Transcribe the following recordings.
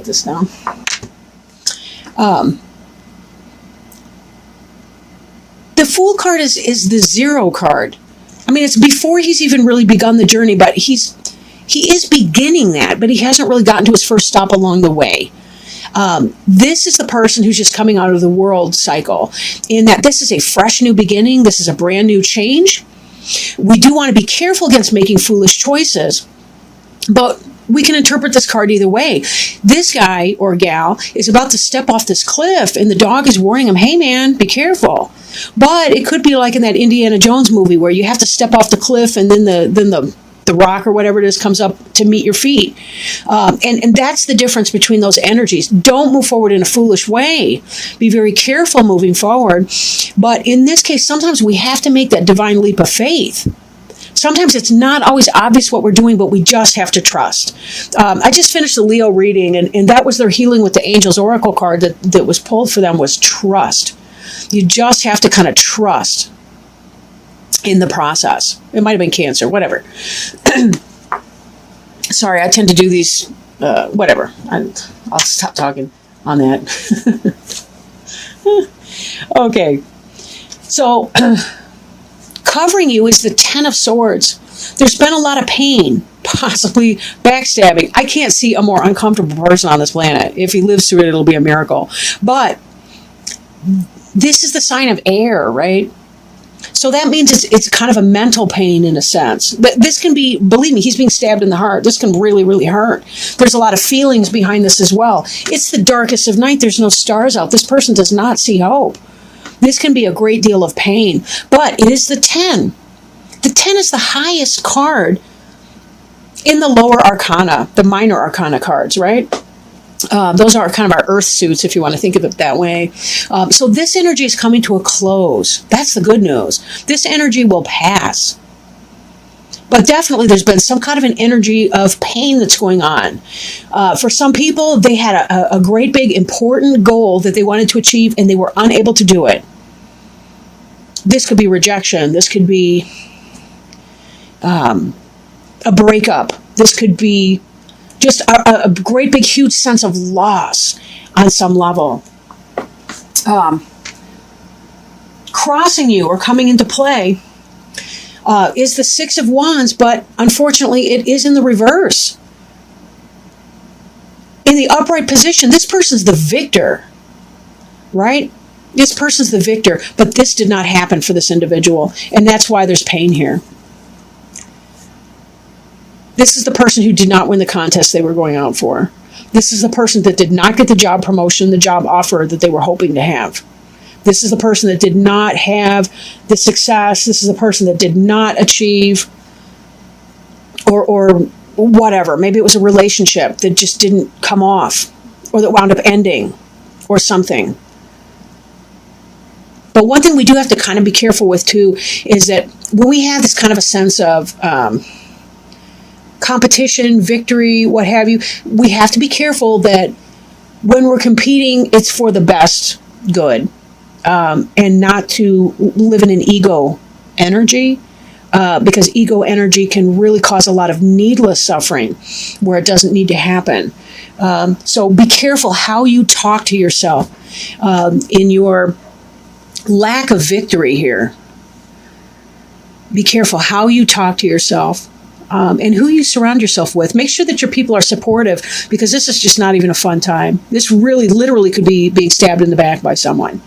put this down. The Fool card is the 0 card. I mean, it's before he's even really begun the journey, but he is beginning that, but he hasn't really gotten to his first stop along the way. This is the person who's just coming out of the world cycle, in that this is a fresh new beginning. This is a brand new change. We do want to be careful against making foolish choices, but we can interpret this card either way. This guy or gal is about to step off this cliff, and the dog is warning him, hey man, be careful. But it could be like in that Indiana Jones movie where you have to step off the cliff, and then the rock or whatever it is comes up to meet your feet. And that's the difference between those energies. Don't move forward in a foolish way. Be very careful moving forward. But in this case, sometimes we have to make that divine leap of faith. Sometimes it's not always obvious what we're doing, but we just have to trust. I just finished the Leo reading, and that was their healing with the Angels Oracle card that was pulled for them, was trust. You just have to kind of trust in the process. It might have been Cancer, whatever. Sorry, I tend to do these, whatever. I'll stop talking on that. Okay. So, covering you is the 10 of Swords. There's been a lot of pain, possibly backstabbing. I can't see a more uncomfortable person on this planet. If he lives through it, it'll be a miracle. But this is the sign of air, right? So that means it's kind of a mental pain in a sense. But this can be, believe me, he's being stabbed in the heart. This can really, really hurt. There's a lot of feelings behind this as well. It's the darkest of night. There's no stars out. This person does not see hope. This can be a great deal of pain. But it is the 10. The 10 is the highest card in the lower arcana, the minor arcana cards, right? Those are kind of our earth suits, if you want to think of it that way. So this energy is coming to a close. That's the good news. This energy will pass. But definitely there's been some kind of an energy of pain that's going on. For some people, they had a great big important goal that they wanted to achieve, and they were unable to do it. This could be rejection. This could be a breakup. This could be just a great big huge sense of loss on some level. Crossing you or coming into play is the 6 of Wands, but unfortunately it is in the reverse. In the upright position, this person's the victor, right? This person's the victor, but this did not happen for this individual, and that's why there's pain here. This is the person who did not win the contest they were going out for. This is the person that did not get the job promotion, the job offer that they were hoping to have. This is the person that did not have the success. This is the person that did not achieve or whatever. Maybe it was a relationship that just didn't come off, or that wound up ending, or something. But one thing we do have to kind of be careful with too is that when we have this kind of a sense of competition, victory, what have you, we have to be careful that when we're competing, it's for the best good, and not to live in an ego energy, because ego energy can really cause a lot of needless suffering where it doesn't need to happen. So be careful how you talk to yourself in your lack of victory here. Be careful how you talk to yourself. And who you surround yourself with. Make sure that your people are supportive, because this is just not even a fun time. This really, literally could be being stabbed in the back by someone.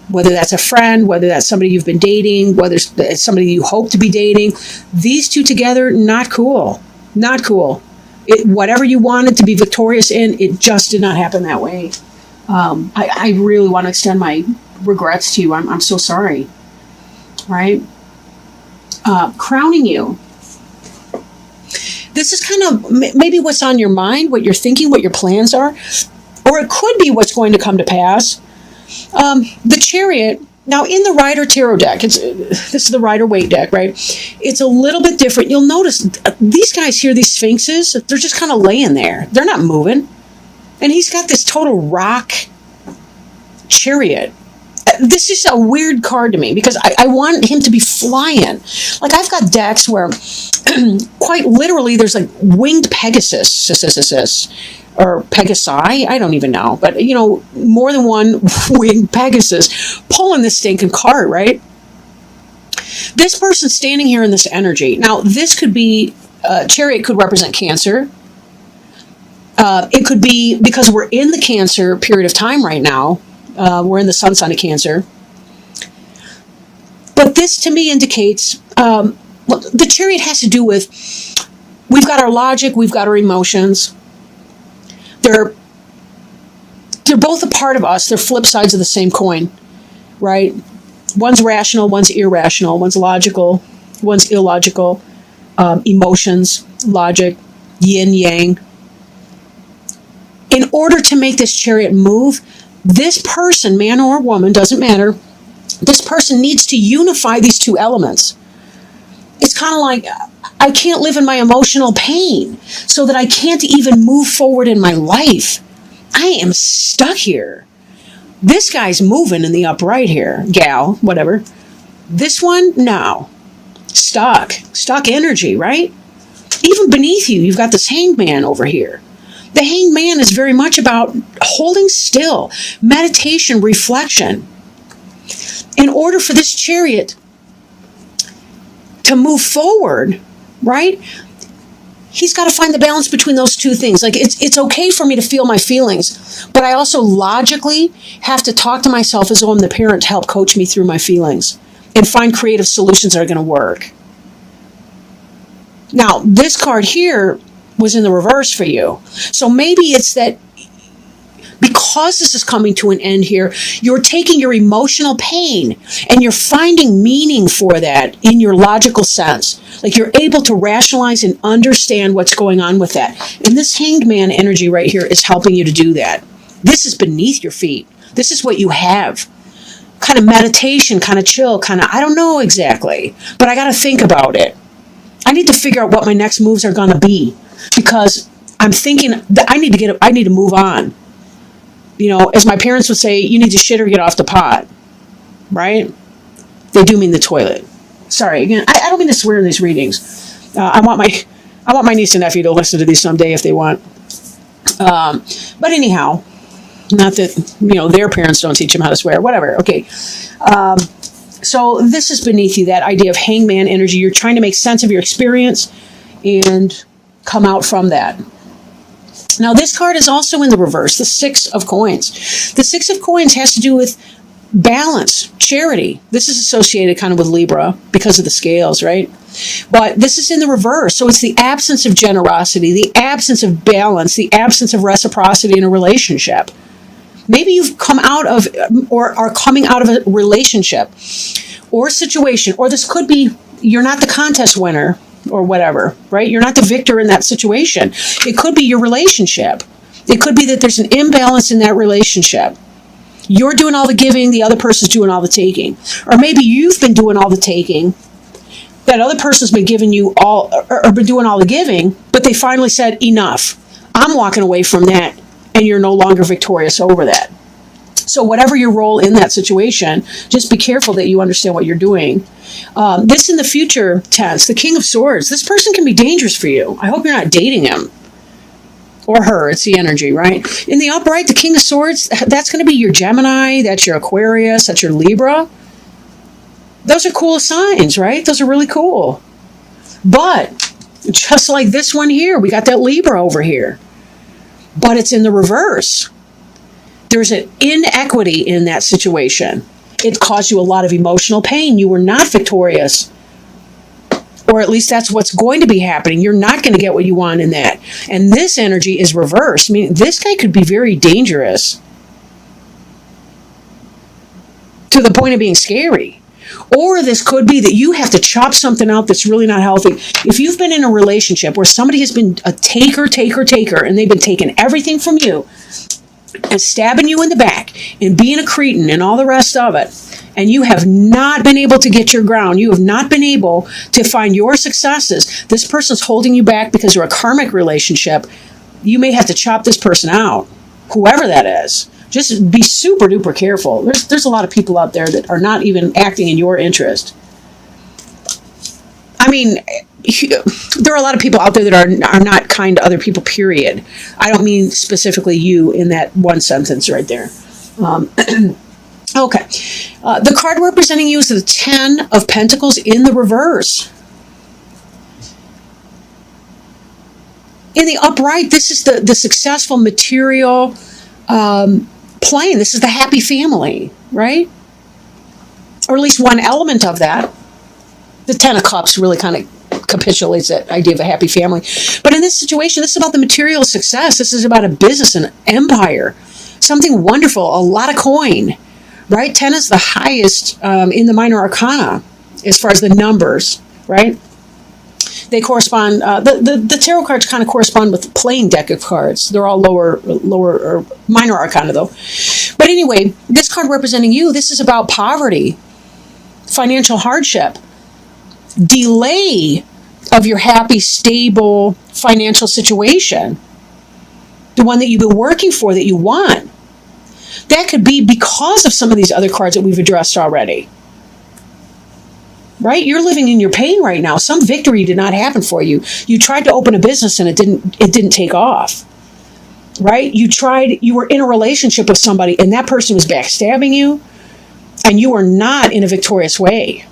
Whether that's a friend, whether that's somebody you've been dating, whether it's somebody you hope to be dating. These two together, not cool. Not cool. Whatever you wanted to be victorious in, it just did not happen that way. I really want to extend my regrets to you. I'm so sorry. Right? Crowning you. This is kind of maybe what's on your mind, what you're thinking, what your plans are, or it could be what's going to come to pass. The Chariot, now in the Rider Tarot deck, this is the Rider Waite deck, right? It's a little bit different. You'll notice these guys here, these Sphinxes, they're just kind of laying there. They're not moving. And he's got this total rock chariot. This is a weird card to me, because I want him to be flying. Like, I've got decks where quite literally there's like winged Pegasus or Pegasi, I don't even know, but more than one winged Pegasus pulling this stinking cart, right? This person standing here in this energy. Now, this could be, Chariot could represent Cancer. It could be because we're in the Cancer period of time right now. We're in the sun sign of Cancer. But this to me indicates, the Chariot has to do with, we've got our logic, we've got our emotions. They're both a part of us. They're flip sides of the same coin, right? One's rational, one's irrational, one's logical, one's illogical. Emotions, logic, yin, yang. In order to make this Chariot move, this person, man or woman, doesn't matter, this person needs to unify these two elements. It's kind of like, I can't live in my emotional pain so that I can't even move forward in my life. I am stuck here. This guy's moving in the upright here, gal, whatever. This one, no. Stuck energy, right? Even beneath you, you've got this Hanged Man over here. The Hanged Man is very much about holding still, meditation, reflection. In order for this Chariot to move forward, right? He's got to find the balance between those two things. Like, it's okay for me to feel my feelings, but I also logically have to talk to myself as though I'm the parent to help coach me through my feelings and find creative solutions that are going to work. Now, this card here was in the reverse for you. So maybe it's that because this is coming to an end here, you're taking your emotional pain and you're finding meaning for that in your logical sense. Like, you're able to rationalize and understand what's going on with that. And this Hanged Man energy right here is helping you to do that. This is beneath your feet. This is what you have. Kind of meditation, kind of chill, kind of, I don't know exactly, but I got to think about it. I need to figure out what my next moves are going to be, because I'm thinking that I need to move on. As my parents would say, you need to shit or get off the pot, right? They do mean the toilet. Sorry, again, I don't mean to swear in these readings. I want my niece and nephew to listen to these someday if they want. But anyhow, not that, their parents don't teach them how to swear, whatever. Okay. So this is beneath you, that idea of Hanged Man energy. You're trying to make sense of your experience and come out from that. Now, this card is also in the reverse, the Six of Coins. The Six of Coins has to do with balance, charity. This is associated kind of with Libra because of the scales, right? But this is in the reverse. So it's the absence of generosity, the absence of balance, the absence of reciprocity in a relationship. Maybe you've come out of or are coming out of a relationship or situation, or this could be you're not the contest winner or whatever, right? You're not the victor in that situation. It could be your relationship. It could be that there's an imbalance in that relationship. You're doing all the giving, the other person's doing all the taking. Or maybe you've been doing all the taking, that other person's been giving you all, or been doing all the giving, but they finally said, enough. I'm walking away from that, and you're no longer victorious over that. So whatever your role in that situation, just be careful that you understand what you're doing. This in the future tense, the King of Swords, this person can be dangerous for you. I hope you're not dating him or her. It's the energy, right? In the upright, the King of Swords, that's going to be your Gemini, that's your Aquarius, that's your Libra. Those are cool signs, right? Those are really cool. But just like this one here, we got that Libra over here. But it's in the reverse. There's an inequity in that situation. It caused you a lot of emotional pain. You were not victorious. Or at least that's what's going to be happening. You're not going to get what you want in that. And this energy is reversed. I mean, this guy could be very dangerous to the point of being scary. Or this could be that you have to chop something out that's really not healthy. If you've been in a relationship where somebody has been a taker, and they've been taking everything from you and stabbing you in the back and being a cretin and all the rest of it, and you have not been able to get your ground, you have not been able to find your successes, this person's holding you back because you're a karmic relationship, you may have to chop this person out, whoever that is. Just be super duper careful. There's a lot of people out there that are not even acting in your interest. I mean, there are a lot of people out there that are not kind to other people, period. I don't mean specifically you in that one sentence right there. Okay. The card representing you is the Ten of Pentacles in the reverse. In the upright, this is the successful material plane. This is the happy family, right? Or at least one element of that. The Ten of Cups really kind of capitulates that idea of a happy family. But in this situation, this is about the material success. This is about a business, an empire, something wonderful, a lot of coin, right? 10 is the highest in the minor arcana as far as the numbers, right? They correspond, the tarot cards kind of correspond with the playing deck of cards. They're all lower or minor arcana though. But anyway, this card representing you, this is about poverty, financial hardship, delay of your happy, stable financial situation, the one that you've been working for, that you want. That could be because of some of these other cards that we've addressed already. Right? You're living in your pain right now. Some victory did not happen for you. You tried to open a business and it didn't take off. Right? You were in a relationship with somebody and that person was backstabbing you and you were not in a victorious way.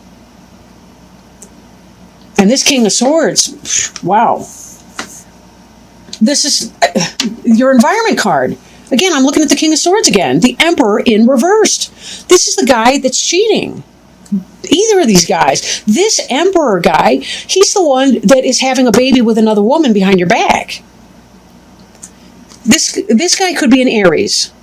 And this King of Swords, wow. This is your environment card. Again, I'm looking at the King of Swords again. The Emperor in reversed. This is the guy that's cheating. Either of these guys. This Emperor guy, he's the one that is having a baby with another woman behind your back. This guy could be an Aries.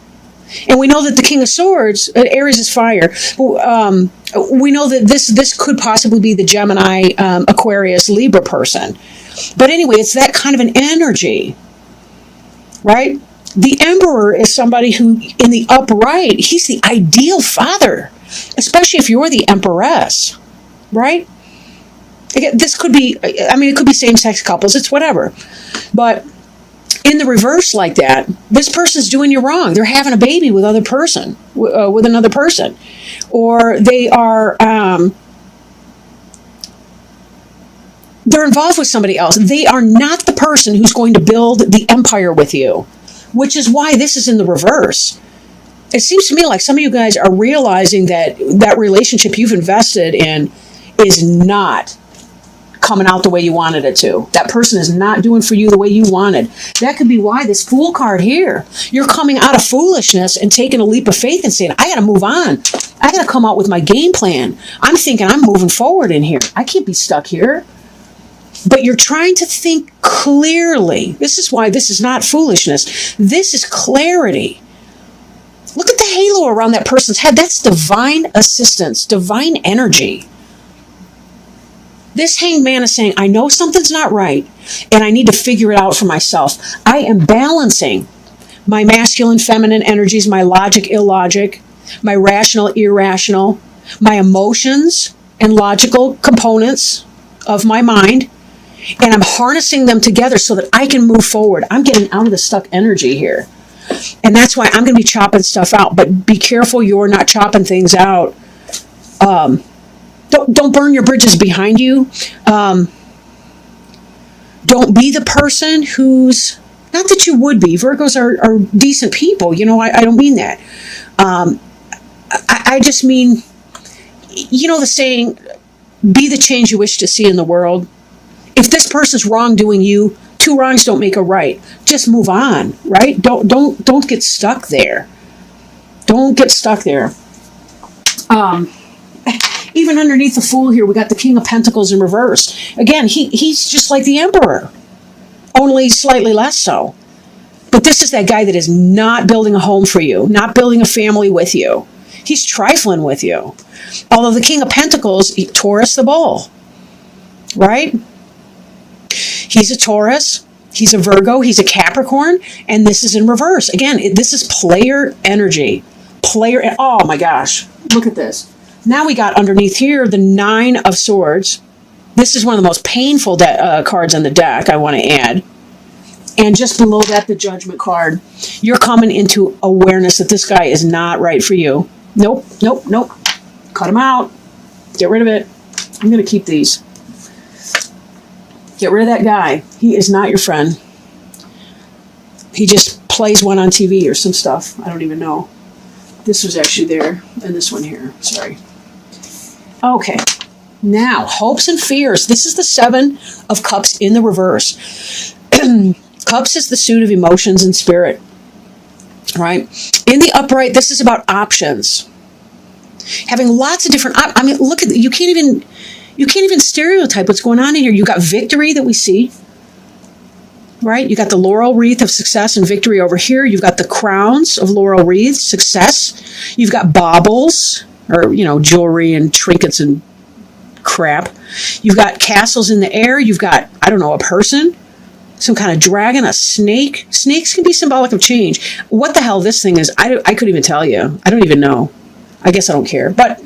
And we know that the King of Swords, Aries is fire. We know that this could possibly be the Gemini, Aquarius, Libra person. But anyway, it's that kind of an energy, right? The Emperor is somebody who, in the upright, he's the ideal father, especially if you're the Empress, right? Again, this could be, I mean, it could be same-sex couples, it's whatever. But in the reverse like that, this person's doing you wrong. They're having a baby with another person. Or they are, they're involved with somebody else. They are not the person who's going to build the empire with you, which is why this is in the reverse. It seems to me like some of you guys are realizing that that relationship you've invested in is not coming out the way you wanted it to. That person is not doing for you the way you wanted. That could be why this Fool card here. You're coming out of foolishness and taking a leap of faith and saying, I got to move on. I got to come out with my game plan. I'm thinking I'm moving forward in here. I can't be stuck here. But you're trying to think clearly. This is why this is not foolishness. This is clarity. Look at the halo around that person's head. That's divine assistance, divine energy. This Hanged Man is saying, I know something's not right, and I need to figure it out for myself. I am balancing my masculine, feminine energies, my logic, illogic, my rational, irrational, my emotions and logical components of my mind, and I'm harnessing them together so that I can move forward. I'm getting out of the stuck energy here. And that's why I'm going to be chopping stuff out. But be careful you're not chopping things out. Don't burn your bridges behind you. Don't be the person who's, not that you would be. Virgos are decent people. You know, I don't mean that. I just mean, you know the saying, be the change you wish to see in the world. If this person's wrongdoing you, two wrongs don't make a right. Just move on, right? Don't get stuck there. Don't get stuck there. Even underneath the Fool here, we got the King of Pentacles in reverse. Again, he's just like the Emperor, only slightly less so. But this is that guy that is not building a home for you, not building a family with you. He's trifling with you. Although the King of Pentacles, Taurus the bull, right? He's a Taurus, he's a Virgo, he's a Capricorn, and this is in reverse. Again, this is player energy. Oh my gosh, look at this. Now we got underneath here the Nine of Swords. This is one of the most painful cards on the deck, I want to add. And just below that, the Judgment card. You're coming into awareness that this guy is not right for you. Nope. Cut him out. Get rid of it. I'm going to keep these. Get rid of that guy. He is not your friend. He just plays one on TV or some stuff. I don't even know. This was actually there, and this one here. Sorry. Okay. Now, hopes and fears. This is the 7 of Cups in the reverse. Cups is the suit of emotions and spirit. Right? In the upright, this is about options. Having lots of different look at you can't even stereotype what's going on in here. You got victory that we see. Right? You got the laurel wreath of success and victory over here. You've got the crowns of laurel wreaths, success. You've got baubles, or, jewelry and trinkets and crap. You've got castles in the air. You've got, I don't know, a person, some kind of dragon, a snake. Snakes can be symbolic of change. What the hell this thing is, I couldn't even tell you. I don't even know. I guess I don't care. But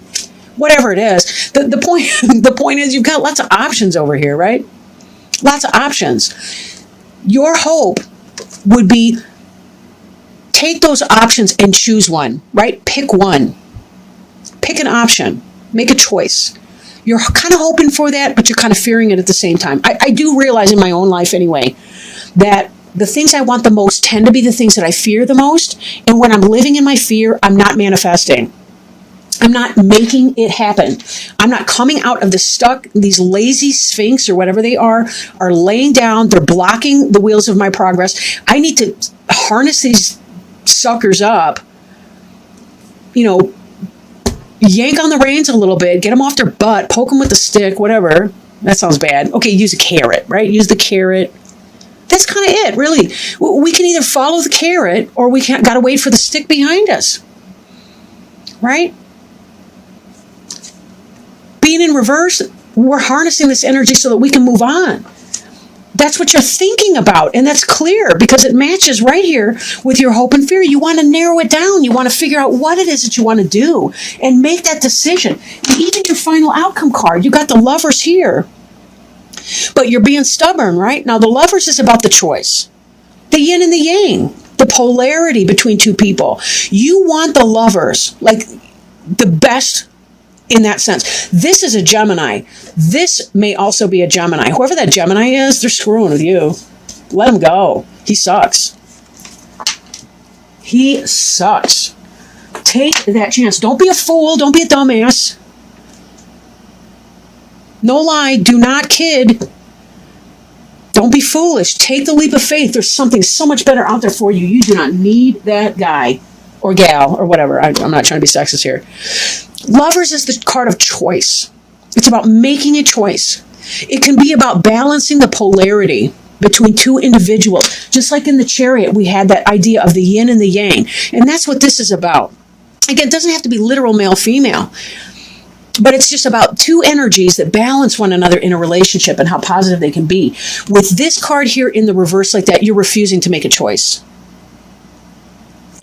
whatever it is, the point is you've got lots of options over here, right? Lots of options. Your hope would be take those options and choose one, right? Pick one. Pick an option. Make a choice. You're kind of hoping for that, but you're kind of fearing it at the same time. I do realize in my own life anyway, that the things I want the most tend to be the things that I fear the most. And when I'm living in my fear, I'm not manifesting. I'm not making it happen. I'm not coming out of the stuck. These lazy sphinx or whatever they are laying down. They're blocking the wheels of my progress. I need to harness these suckers up, yank on the reins a little bit, get them off their butt, poke them with the stick, whatever. That sounds bad. Okay, use a carrot, right? Use the carrot. That's kind of it, really. We can either follow the carrot or we got to wait for the stick behind us, right? Being in reverse, we're harnessing this energy so that we can move on. That's what you're thinking about, and that's clear because it matches right here with your hope and fear. You want to narrow it down. You want to figure out what it is that you want to do and make that decision. And even your final outcome card, you got the Lovers here, but you're being stubborn, right? Now, the Lovers is about the choice, the yin and the yang, the polarity between two people. You want the Lovers, like the best in that sense. This is a Gemini. This may also be a Gemini. Whoever that Gemini is, they're screwing with you. Let him go. He sucks. He sucks. Take that chance. Don't be a fool. Don't be a dumbass. No lie. Do not kid. Don't be foolish. Take the leap of faith. There's something so much better out there for you. You do not need that guy or gal or whatever. I'm not trying to be sexist here. Lovers is the card of choice. It's about making a choice. It can be about balancing the polarity between two individuals. Just like in the Chariot, we had that idea of the yin and the yang. And that's what this is about. Again, it doesn't have to be literal male-female. But it's just about two energies that balance one another in a relationship and how positive they can be. With this card here in the reverse like that, you're refusing to make a choice.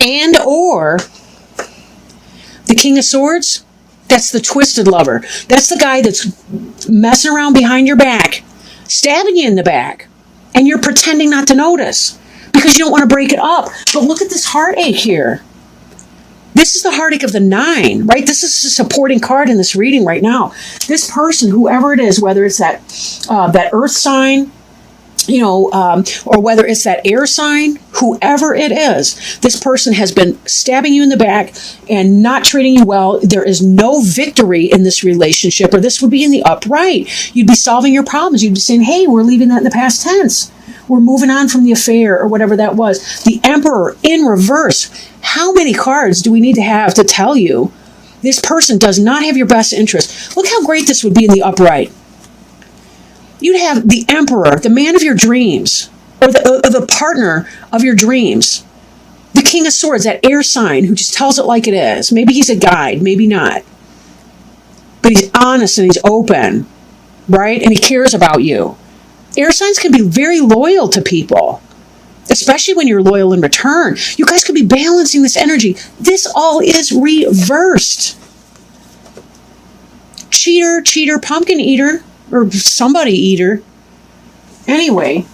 And or the King of Swords, that's the twisted lover. That's the guy that's messing around behind your back, stabbing you in the back, and you're pretending not to notice because you don't want to break it up. But look at this heartache here. This is the heartache of the 9, right? This is a supporting card in this reading right now. This person, whoever it is, whether it's that earth sign, or whether it's that air sign, whoever it is, this person has been stabbing you in the back and not treating you well. There is no victory in this relationship, or this would be in the upright. You'd be solving your problems. You'd be saying, hey, we're leaving that in the past tense. We're moving on from the affair or whatever that was. The Emperor in reverse. How many cards do we need to have to tell you this person does not have your best interest? Look how great this would be in the upright. You'd have the Emperor, the man of your dreams, or the partner of your dreams. The King of Swords, that air sign who just tells it like it is. Maybe he's a guide, maybe not. But he's honest and he's open, right? And he cares about you. Air signs can be very loyal to people, especially when you're loyal in return. You guys could be balancing this energy. This all is reversed. Cheater, pumpkin eater, or somebody eater. Anyway,